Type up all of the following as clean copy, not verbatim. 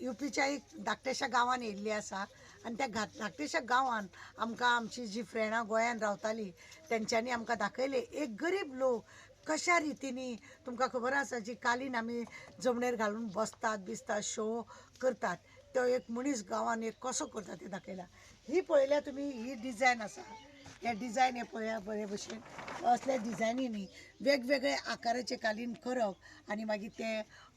युपीच्या एक धाकट्याशा गांवान येयल्ली आसा आनी त्या धाकट्याशा गांवान आमकां आमची जी फ्रेंडां गोंयान रावतालीं तेंच्यांनी आमकां दाखयलें एक गरीब लोक कशा रितीनी तुमकां खबर आसा जी कालीन आमी जमणेर घालून बसतात बिसतात शो करतात तो एक मनीस गांवान एक कसो करता तें दाखयला. ही पळयल्या तुमी ही डिजायन आसा हे डिजायन हे पळया बरे भशेन असल्या डिजायनीनी वेगवेगळे आकाराचे कालीन करप आनी मागीर ते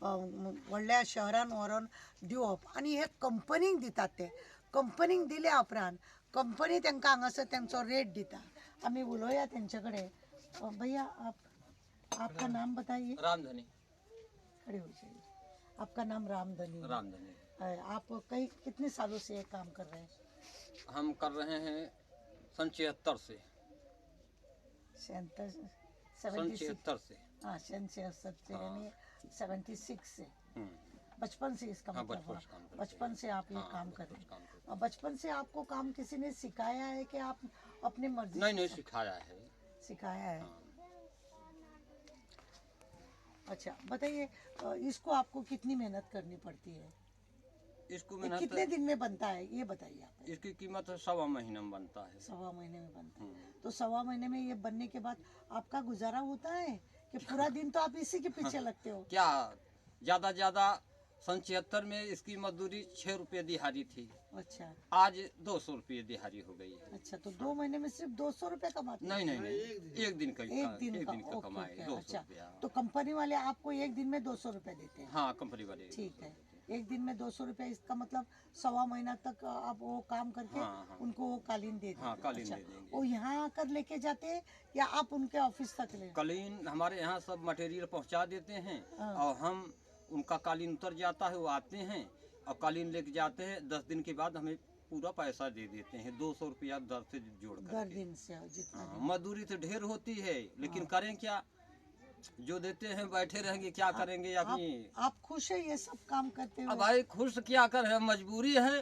व्हडल्या शहरान व्हरून दिवप आनी हे कंपनीक दितात ते कंपनीक दिल्या उपरांत कंपनी तांकां हांगासर तेंचो रेट दिता. आमी उलोवया तेंचे कडेन. भैया आपका नाम बताइए. रामधनी. खड़े हो जाइए. आपका नाम रामधनी. रामधनी. आप कई कितने सालों से ये काम कर रहे हैं? हम कर रहे हैं सन 76 से. 76 से. हाँ, सन 76 से यानी 76 से. बचपन से इसका मतलब बचपन से आप ये काम कर रहे हैं. बचपन से आपको काम किसी ने सिखाया है कि आप अपने मर्जी? नहीं सिखाया है. सिखाया है. अच्छा बताइए इसको आपको कितनी मेहनत करनी पड़ती है? इसको मेहनत कितने दिन में बनता है ये बताइए आप. इसकी कीमत 1.25 महीने में बनता है. 1.25 महीने में बनता है. तो 1.25 महीने में ये बनने के बाद आपका गुजारा होता है कि पूरा दिन तो आप इसी के पीछे लगते हो? क्या ज्यादा सन 76 में इसकी मजदूरी 6 रुपये दिहाड़ी थी. अच्छा. आज 200 रुपये दिहाड़ी हो गई है. अच्छा तो 2 महीने में सिर्फ 200 रुपये कमाते? नहीं एक दिन का कमाए 200 अच्छा रुपया. तो कंपनी वाले आपको एक दिन में 200 रुपये देते हैं? हाँ कंपनी वाले. ठीक है. एक दिन में 200 रुपये इसका मतलब 1.25 महीना तक आप वो काम करके उनको वो कालीन दे देते. हाँ कालीन अच्छा, दे देंगे. वो यहाँ आकर लेके जाते हैं या आप उनके ऑफिस तक ले? कालीन हमारे यहाँ सब मटेरियल पहुँचा देते हैं और हम उनका कालीन उतर जाता है वो आते हैं और कालीन लेके जाते हैं. 10 दिन के बाद हमें पूरा पैसा दे देते हैं 200 रुपया दर से जोड़ कर. दिन से जितना मजदूरी तो ढेर होती है लेकिन करें क्या, जो देते हैं बैठे रहेंगे क्या करेंगे. आप खुश है ये सब काम करते हुए? अब भाई खुश क्या कर है, मजबूरी है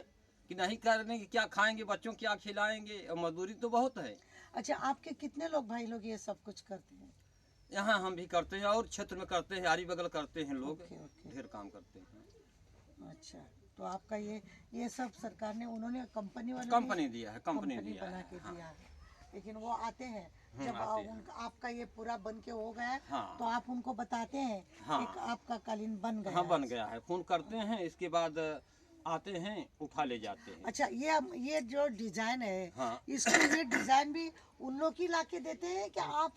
कि नहीं करने की क्या खाएंगे, बच्चों क्या खिलाएंगे और मजदूरी तो बहुत है. अच्छा आपके कितने लोग भाई लोग ये सब कुछ करते हैं? यहाँ हम भी करते हैं और क्षेत्र में करते हैं, आरी बगल करते हैं लोग. ढेर काम करते हैं. अच्छा तो आपका ये सब सरकार ने उन्होंने कंपनी दिया है. कंपनी दिया बना के है. दिया है. लेकिन वो आते हैं जब आपका ये पूरा बन के हो गया है तो आप उनको बताते हैं कि आपका कालीन बन गया. हाँ बन गया है. फोन करते हैं इसके बाद आते हैं उठा ले जाते हैं. अच्छा ये जो डिजाइन है इसको ये डिजाइन भी उन लोग ही ला के देते हैं कि आप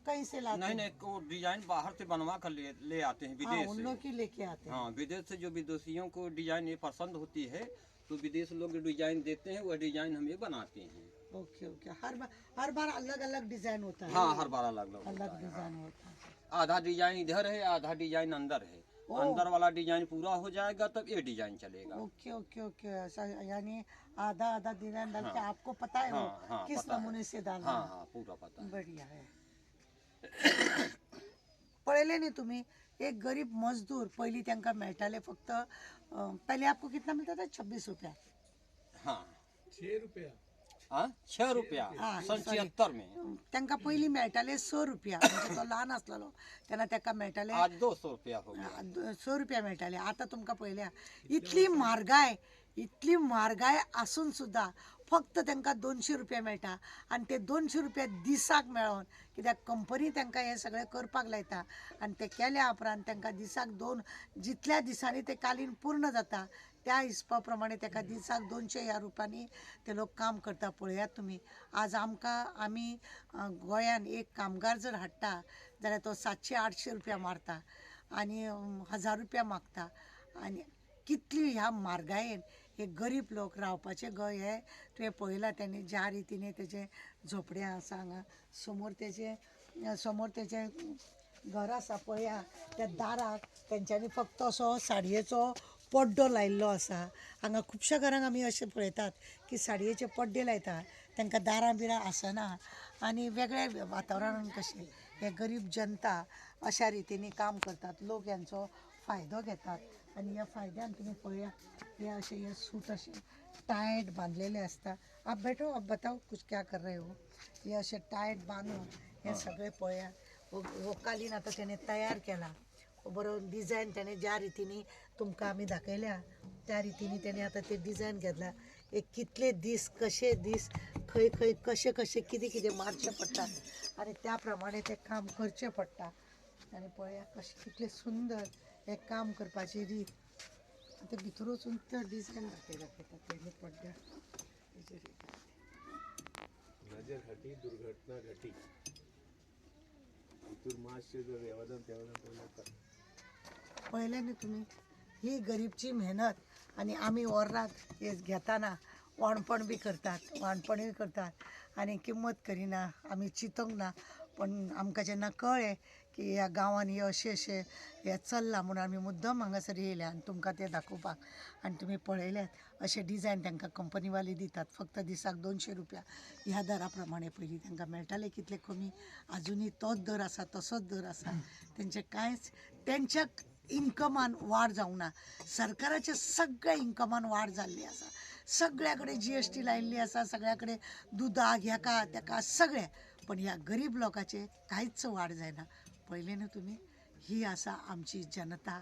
कहीं से लाते हैं? नहीं वो डिजाइन बाहर से बनवा कर ले आते हैं विदेश उन लोग ही लेके आते हैं. हाँ विदेश से जो विदेशियों को डिजाइन ये पसंद होती है तो विदेश लोग डिजाइन देते हैं, वह डिजाइन हम ये बनाते हैं. ओके हर बार अलग अलग डिजाइन होता है? हाँ हर बार अलग डिजाइन होता है. आधा डिजाइन इधर है आधा डिजाइन अंदर है. अंदर वाला डिजाइन पूरा हो जाएगा तब ये डिजाइन चलेगा. ओके ऐसा यानी आधा डिजाइन डाल के आपको पता है वो किस नमूने से डालना. हाँ पूरा पता है. बढ़िया है. पळयले न्ही तुम्ही एक गरीब मजदूर पहली त्यांका मेळटाले फक्त पहले आपको कितना मिलता था? 26 रुपया. हाँ 6 रुपया. 6 रुपया सन 76 में त्यांका पयलीं मेळटाले 6 रुपया. म्हणजे तो ल्हान आसलेलो तेन्ना ताका मेळटाले आज 200 रुपया हो गया. 100 रुपया मेळटाले. आता तुमकां पळयल्या इतली म्हारगाय आसून सुद्धा फक्त तांकां 200 रुपया मेळटा आनी ते 200 रुपया दिसाक मेळोन कित्याक कंपनी तांकां हें सगळें करपाक लायता आनी ते केल्या उपरांत तांकां दिसाक जितल्या दिसांनी ते कालीन पूर्ण जाता त्या हिसपा प्रमाणे ताका दिसाक 200 ह्या रुपयांनी ते लोक काम करता. पळयात तुमी आज आमी गोंयान एक कामगार जर हाडटा जाल्यार तो 700-800 रुपया मारता आनी 1000 रुपया मागता. आनी कितली ह्या म्हारगायेन हे गरीब लोक रावपाचे हे तुवें पळयलां तेणी ज्या रितीने तेजे झोपड्या आसा हांगा समोर तेजे घर आसा पळया त्या दाराक तेंच्यांनी फक्त असो साडयेचो पड्डो लायिल्लो आसा. हांगा खुबश्या घरांक आमी अशें पळयतात की साडयेचे पड्डे लायतात तांकां दारां बिरां आसना आनी वेगळे वातावरण कशें हे गरीब जनता अशा रितीने काम करतात. लोक यांचो फायदो घेतात आनी ह्या फायद्यान तुमी पळया हे सूट असे टायट बांधलेले असता. आप बैठो आप बताओ कुछ क्या कर रहे हो. हे असे टायट बांधून हे सगळे पळया हो कालीन आता त्याने तयार केला. बरो डिझायन त्याने ज्या रितीने तुमकां आमी दाखयल्या त्या रितीने त्याने आता ते डिझायन घेतला एक कितले दीस कशे दीस खंय खंय कशे कशे कितें कितें मारचें पडटा आनी त्या प्रमाणे तें काम करचें पडटा आनी पळया कशें कितलें सुंदर हें काम करपाची रीत आतां भितर वचून तो डिझायन दाखयता पयलीं पड्ड्यार तेजी रीत नजर हटी दुर्घटना घटी इथून मातशें जर येवादान पळयलें न्ही तुमी ही गरीबची मेहनत आनी आमी ओर्रात हे घेताना वाणपण बी करतात आनी किंमत करिना आमी चिंतूंक ना पण आमकां जेन्ना कळ्ळें की ह्या गांवांत हे अशें हें चल्लां म्हणून आमी मुद्दम हांगासर येयले आनी तुमकां तें दाखोवपाक आनी तुमी पळयल्यात अशे डिझायन तांकां कंपनीवाले दितात फक्त दिसाक 200 रुपया ह्या दरा प्रमाणे पयलीं तांकां मेळटाले कितले कमी आजुनूय तोच दर आसा तसोच दर आसा तेंचें कांयच तेंच्या इन्कमान वाड जावंक ना सरकाराच्या सगळ्या इन्कमान वाड जाल्ली आसा सगळ्या कडेन GST लायिल्ली आसा सगळ्या कडेन दुदाक हेका तेका सगळें पण ह्या गरीब लोकांचे कांयच वाड जायना पळयलें न्हू तुमी ही आसा आमची जनता